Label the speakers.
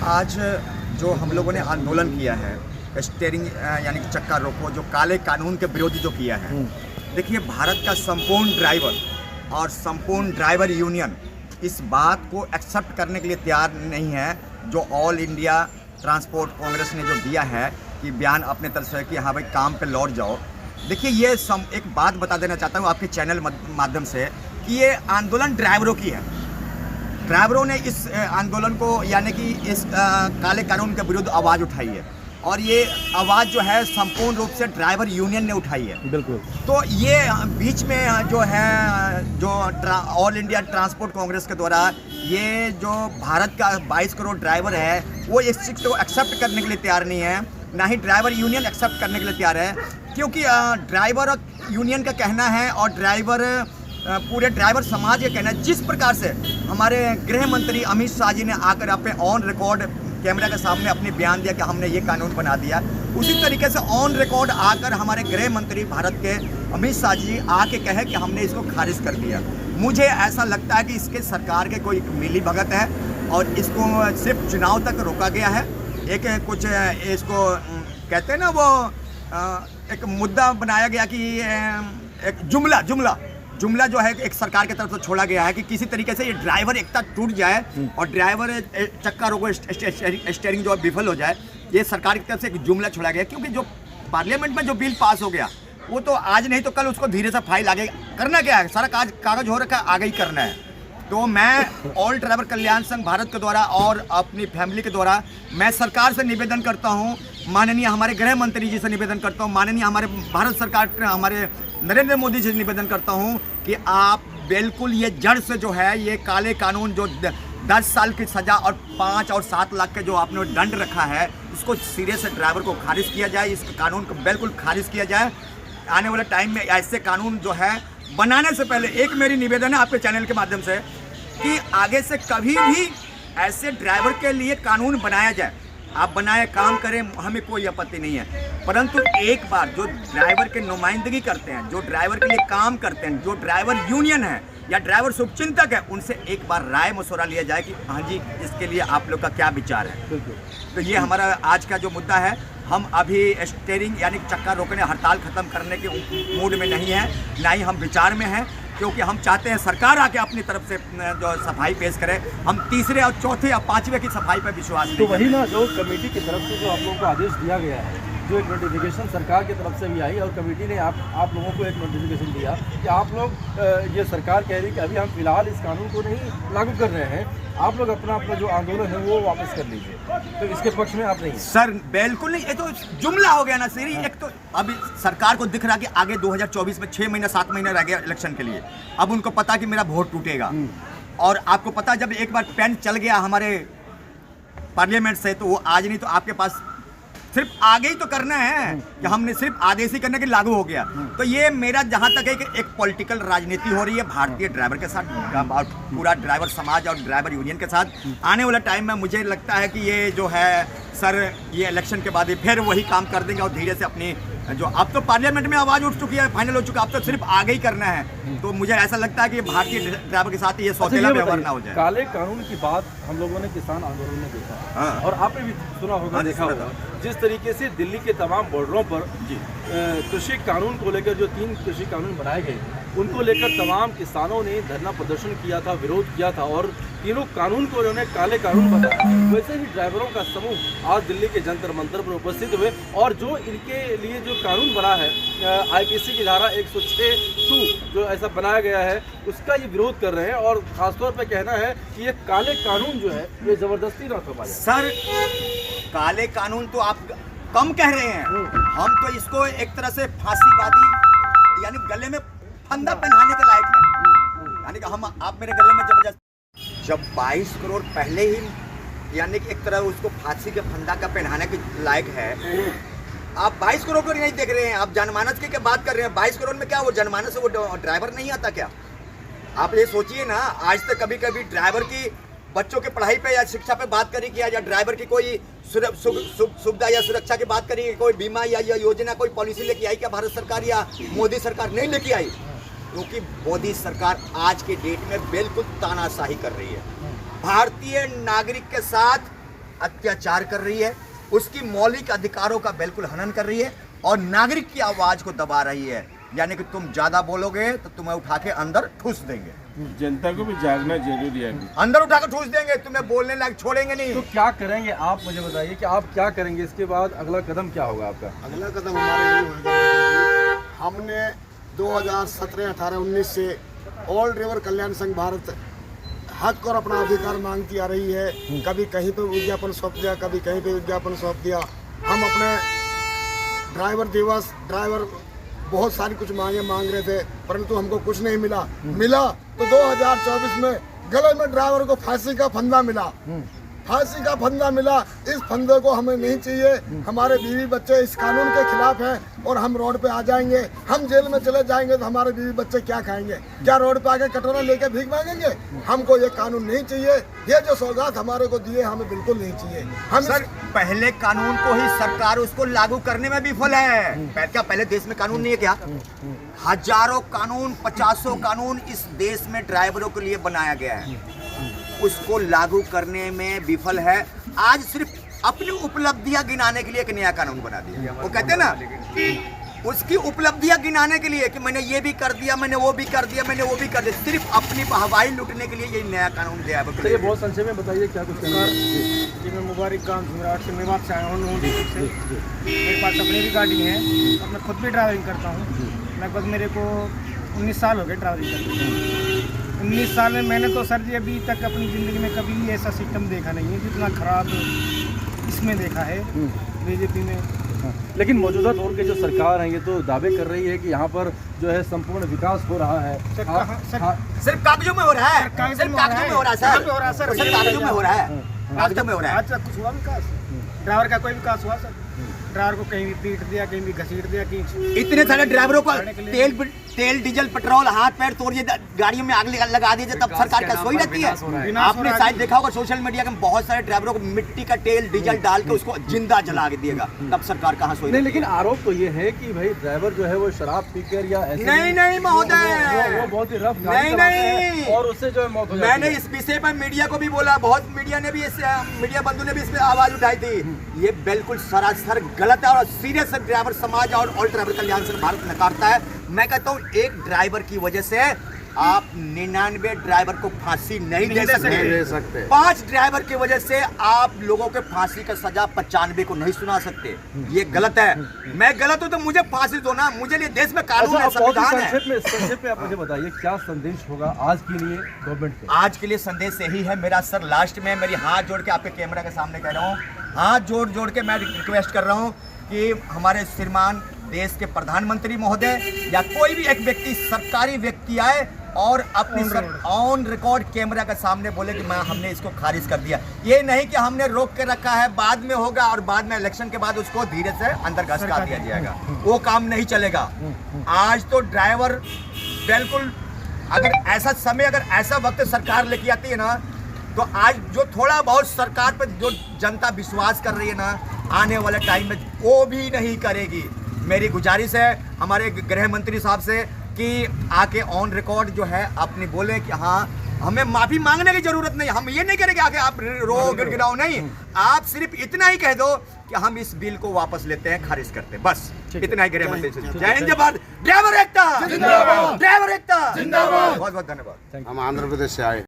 Speaker 1: आज जो हम लोगों ने आंदोलन किया है स्टीयरिंग यानी कि चक्का रोको, जो काले कानून के विरोधी जो किया है, देखिए भारत का संपूर्ण ड्राइवर और संपूर्ण ड्राइवर यूनियन इस बात को एक्सेप्ट करने के लिए तैयार नहीं है जो ऑल इंडिया ट्रांसपोर्ट कांग्रेस ने जो दिया है कि बयान अपने तरफ से कि हाँ भाई काम पे लौट जाओ। देखिए ये एक बात बता देना चाहता हूँ आपके चैनल माध्यम से कि ये आंदोलन ड्राइवरों की है। ड्राइवरों ने इस आंदोलन को यानी कि इस काले कानून के विरुद्ध आवाज़ उठाई है और ये आवाज़ जो है संपूर्ण रूप से ड्राइवर यूनियन ने उठाई है।
Speaker 2: बिल्कुल।
Speaker 1: तो ये बीच में जो है जो ऑल इंडिया ट्रांसपोर्ट कांग्रेस के द्वारा ये जो भारत का 22 करोड़ ड्राइवर है वो इस चीज़ को एक्सेप्ट करने के लिए तैयार नहीं है, ना ही ड्राइवर यूनियन एक्सेप्ट करने के लिए तैयार है, क्योंकि ड्राइवर यूनियन का कहना है और पूरे ड्राइवर समाज का कहना है जिस प्रकार से हमारे गृह मंत्री अमित शाह जी ने आकर अपने ऑन रिकॉर्ड कैमरा के सामने अपने बयान दिया कि हमने ये कानून बना दिया, उसी तरीके से ऑन रिकॉर्ड आकर हमारे गृह मंत्री भारत के अमित शाह जी आके कहे कि हमने इसको खारिज कर दिया। मुझे ऐसा लगता है कि इसके सरकार के कोई मिली भगत है और इसको सिर्फ चुनाव तक रोका गया है। एक कुछ इसको कहते हैं ना वो एक मुद्दा बनाया गया कि एक जुमला जो है एक सरकार की तरफ से छोड़ा गया है कि किसी तरीके से ये ड्राइवर एकता टूट जाए और ड्राइवर चक्का रोको स्टीयरिंग जो विफल हो जाए, ये सरकार की तरफ से एक जुमला छोड़ा गया। क्योंकि जो पार्लियामेंट में जो बिल पास हो गया वो तो आज नहीं तो कल उसको धीरे से फाइल आगे करना क्या है, सारा कागज हो रखा है, आगे ही करना है। तो मैं ऑल ड्राइवर कल्याण संघ भारत के द्वारा और अपनी फैमिली के द्वारा मैं सरकार से निवेदन करता हूँ, माननीय हमारे गृह मंत्री जी से निवेदन करता हूँ, माननीय हमारे भारत सरकार हमारे नरेंद्र मोदी जी से निवेदन करता हूँ कि आप बिल्कुल ये जड़ से जो है ये काले कानून जो 10 साल की सज़ा और 5 और 7 लाख के जो आपने दंड रखा है इसको सिरे से ड्राइवर को खारिज किया जाए, इस कानून को बिल्कुल खारिज किया जाए। आने वाले टाइम में ऐसे कानून जो है बनाने से पहले एक मेरी निवेदन है आपके चैनल के माध्यम से कि आगे से कभी भी ऐसे ड्राइवर के लिए कानून बनाया जाए, आप बनाए काम करें, हमें कोई आपत्ति नहीं है, परंतु एक बार जो ड्राइवर के नुमाइंदगी करते हैं, जो ड्राइवर के लिए काम करते हैं, जो ड्राइवर यूनियन है या ड्राइवर शुभचिंतक है, उनसे एक बार राय मशवरा लिया जाए कि हाँ जी इसके लिए आप लोग का क्या विचार है। तो ये हमारा आज का जो मुद्दा है, हम अभी स्टीयरिंग यानी चक्का रोकने हड़ताल ख़त्म करने के मूड में नहीं है, ना ही हम विचार में हैं, क्योंकि हम चाहते हैं सरकार आके अपनी तरफ से जो सफाई पेश करे। हम तीसरे और चौथे और पांचवें की सफाई पर विश्वास नहीं।
Speaker 2: तो वही ना जो कमेटी की तरफ से जो आप लोगों को आदेश दिया गया है, जो एक नोटिफिकेशन सरकार की तरफ से भी आई और कमेटी ने आप लोगों को एक नोटिफिकेशन दिया कि आप लोग ये सरकार कह रही है कि अभी हम फिलहाल इस कानून को नहीं लागू कर रहे हैं, आप लोग अपना जो आंदोलन है वो वापस कर लीजिए, तो इसके पक्ष में आप नहीं?
Speaker 1: सर बिल्कुल नहीं, ये तो जुमला हो गया ना सर। एक तो अभी सरकार को दिख रहा कि आगे 2024 में 6 महीना 7 महीना रह गया इलेक्शन के लिए, अब उनको पता कि मेरा वोट टूटेगा। और आपको पता जब एक बार पेन चल गया हमारे पार्लियामेंट से तो वो आज नहीं तो आपके पास सिर्फ आगे ही तो करना है कि हमने सिर्फ आदेश ही करने के लागू हो गया। तो ये मेरा जहाँ तक है कि एक पॉलिटिकल राजनीति हो रही है भारतीय ड्राइवर के साथ, पूरा ड्राइवर समाज और ड्राइवर यूनियन के साथ। आने वाला टाइम में मुझे लगता है कि ये जो है सर ये इलेक्शन के बाद ही फिर वही काम कर देंगे और धीरे से अपनी जो अब तो पार्लियामेंट में आवाज़ उठ चुकी है, फाइनल हो चुका, अब तो सिर्फ आगे ही करना है। तो मुझे ऐसा लगता है कि भारतीय ड्राइवर के साथ ये सौतेला व्यवहार ना हो जाए।
Speaker 2: काले कानून की बात हम लोगों ने किसान आंदोलन में देखा और आपने भी सुना होगा, देखा होगा जिस तरीके से दिल्ली के तमाम बॉर्डरों पर कृषि कानून को लेकर जो 3 कृषि कानून बनाए गए उनको लेकर तमाम किसानों ने धरना प्रदर्शन किया था, विरोध किया था और तीनों कानून को उन्होंने काले कानून बताया। वैसे ही ड्राइवरों का समूह आज दिल्ली के जंतर मंतर पर उपस्थित हुए और जो इनके लिए जो कानून बना है IPC की धारा 106(2) जो ऐसा बनाया गया है उसका ये विरोध कर रहे हैं और खासतौर पर कहना है कि ये काले कानून जो है ये ज़बरदस्ती ना थोपा जाए।
Speaker 1: सर काले कानून तो आप कम कह रहे हैं, हम तो इसको एक तरह से फांसीवादी यानी गले में फंदा पहनाने के लायक है। यानी कि हम आप मेरे गले में जब 22 करोड़ पहले ही यानी कि एक तरह उसको फांसी के फंदा का पहनाने के लायक है, आप 22 करोड़ को नहीं देख रहे हैं, आप जनमानस की क्या बात कर रहे हैं। 22 करोड़ में क्या वो जनमानस से वो ड्राइवर नहीं आता क्या? आप ये सोचिए ना, आज तक कभी कभी ड्राइवर की बच्चों की पढ़ाई पे या शिक्षा पे बात करी किया या ड्राइवर की कोई सुविधा या सुरक्षा की बात करी, कोई बीमा या योजना कोई पॉलिसी लेके आई क्या भारत सरकार या मोदी सरकार? नहीं लेके आई, क्योंकि मोदी सरकार आज के डेट में बिल्कुल तानाशाही कर रही है। भारतीय नागरिक के साथ अत्याचार कर रही है, उसकी मौलिक अधिकारों का बिल्कुल हनन कर रही है और नागरिक की आवाज को दबा रही है। यानी कि तुम ज्यादा बोलोगे तो तुम्हें उठा के अंदर ठूस देंगे।
Speaker 3: जनता को भी जागना जरूरी है।
Speaker 1: अंदर उठा कर ठूस देंगे, तुम्हें बोलने लायक छोड़ेंगे नहीं।
Speaker 2: तो क्या करेंगे आप, मुझे बताइए कि आप क्या करेंगे इसके बाद, अगला कदम क्या होगा आपका?
Speaker 4: अगला कदम हमारा ये होगा, हमने 2017, 18, 19 से ऑल ड्राइवर कल्याण संघ भारत हक और अपना अधिकार मांगती आ रही है। कभी कहीं पे विज्ञापन सौंप दिया, कभी कहीं पे विज्ञापन सौंप दिया। हम अपने ड्राइवर दिवस, ड्राइवर बहुत सारी कुछ मांग रहे थे, परंतु हमको कुछ नहीं मिला। तो 2024 में गले में ड्राइवर को फांसी का फंदा मिला। फांसी का फंदा मिला। इस फंदे को हमें नहीं चाहिए। हमारे बीवी बच्चे इस कानून के खिलाफ हैं और हम रोड पे आ जाएंगे। हम जेल में चले जाएंगे तो हमारे बीवी बच्चे क्या खाएंगे? क्या रोड पे आके कटोरा लेके भीख मांगेंगे? हमको ये कानून नहीं चाहिए। ये जो सौगात हमारे को दिए हमें बिल्कुल नहीं चाहिए। हम
Speaker 1: सर, पहले कानून को ही सरकार उसको लागू करने में विफल है। क्या पहले देश में कानून नहीं है क्या? हजारों कानून, 50 कानून इस देश में ड्राइवरों के लिए बनाया गया है, उसको लागू करने में विफल है। आज सिर्फ अपनी उपलब्धियां गिनाने के लिए एक नया कानून बना दिया। वो कहते हैं ना, उसकी उपलब्धियां गिनाने के लिए कि मैंने ये भी कर दिया, मैंने वो भी कर दिया, मैंने वो भी कर दिया, सिर्फ अपनी हवाई लूटने के लिए ये नया कानून दिया है।
Speaker 2: चलिए बहुत संक्षेप में बताइए क्या कुछ करना है।
Speaker 5: जी, मैं मुबारक गांव झुमराट से मेवात से आया हूँ। मेरे पास अपनी भी गाड़ी है और मैं खुद भी ड्राइविंग करता हूँ। लगभग मेरे को 19 साल हो गए ड्राइविंग करते। 19 साल में मैंने तो सर जी अभी तक अपनी ज़िंदगी में कभी ऐसा सिस्टम देखा नहीं है जितना ख़राब इसमें देखा है बीजेपी में।
Speaker 2: लेकिन मौजूदा दौर के जो सरकार है ये तो दावे कर रही है कि यहाँ पर जो है संपूर्ण विकास हो रहा है।
Speaker 1: सिर्फ कागजों में हो रहा है, सिर्फ कागजों में हो रहा है सर, सिर्फ कागजों में हो रहा है, कागजों में हो रहा है।
Speaker 5: आज तक कुछ हुआ विकास? ड्राइवर का कोई विकास हुआ सर? ड्राइवर को कहीं भी पीट दिया, कहीं भी घसीट दिया, कहीं
Speaker 1: इतने सारे ड्राइवरों को तेल डीजल पेट्रोल हाथ पैर तोड़ दिए, गाड़ियों में आग लगा दिए, तब सरकार क्या सोई रहती है? आपने शायद देखा होगा सोशल मीडिया में बहुत सारे ड्राइवरों को मिट्टी का तेल डीजल डाल के उसको जिंदा जला के दिएगा, तब सरकार कहाँ सोई?
Speaker 2: नहीं, लेकिन आरोप तो ये है कि भाई ड्राइवर जो है वो शराब पीकर या ऐसे
Speaker 1: नहीं महोदय,
Speaker 2: वो बहुत ही रफ
Speaker 1: नहीं
Speaker 2: और उससे जो है मौत हो जाती है।
Speaker 1: मैंने इस विषय पर मीडिया को भी बोला, बहुत मीडिया ने भी मीडिया बंधु ने भी इस पे आवाज उठाई थी। ये बिल्कुल सरासर गलत है और सीरियस ड्राइवर समाज और ऑल ड्राइवर कल्याण संघ भारत नकारता है। मैं कहता हूँ एक ड्राइवर की वजह से आप 99 ड्राइवर को फांसी नहीं दे सकते। 5 ड्राइवर की वजह से आप लोगों के फांसी का सजा 95 को नहीं सुना सकते। ये गलत है। मैं गलत हूँ तो मुझे फांसी दो ना, मुझे लिए देश में कानून है, संविधान है।
Speaker 2: संक्षेप में आप मुझे बताइए क्या संदेश होगा आज के लिए गवर्नमेंट का?
Speaker 1: आज के लिए संदेश यही है मेरा सर, लास्ट में मेरी हाथ जोड़ के आपके कैमरा के सामने कह रहा हूँ, हाथ जोड़ के मैं रिक्वेस्ट कर रहा हूँ कि हमारे श्रीमान देश के प्रधानमंत्री महोदय या कोई भी एक व्यक्ति, सरकारी व्यक्ति आए और अपनी ऑन रिकॉर्ड कैमरा के सामने बोले कि हमने इसको खारिज कर दिया। ये नहीं कि हमने रोक के रखा है, बाद में होगा और बाद में इलेक्शन के बाद उसको धीरे से अंदर घसका दिया जाएगा, वो काम नहीं चलेगा। आज तो ड्राइवर बिल्कुल, अगर ऐसा वक्त सरकार लेके आती है ना, तो आज जो थोड़ा बहुत सरकार पर जो जनता विश्वास कर रही है ना, आने वाले टाइम में वो भी नहीं करेगी। मेरी गुजारिश है हमारे गृह मंत्री साहब से कि आके ऑन रिकॉर्ड जो है अपनी बोले कि हाँ, हमें माफी मांगने की जरूरत नहीं। हम ये नहीं करेंगे आके आप रो गिड़गिड़ाओ, नहीं, आप सिर्फ इतना ही कह दो कि हम इस बिल को वापस लेते हैं, खारिज करते हैं, बस इतना ही गृह मंत्री से। जय हिंद, जय भारत, ड्राइवर एकता जिंदाबाद, ड्राइवर एकता जिंदाबाद। बहुत बहुत धन्यवाद।
Speaker 4: हम आंध्र प्रदेश से आए।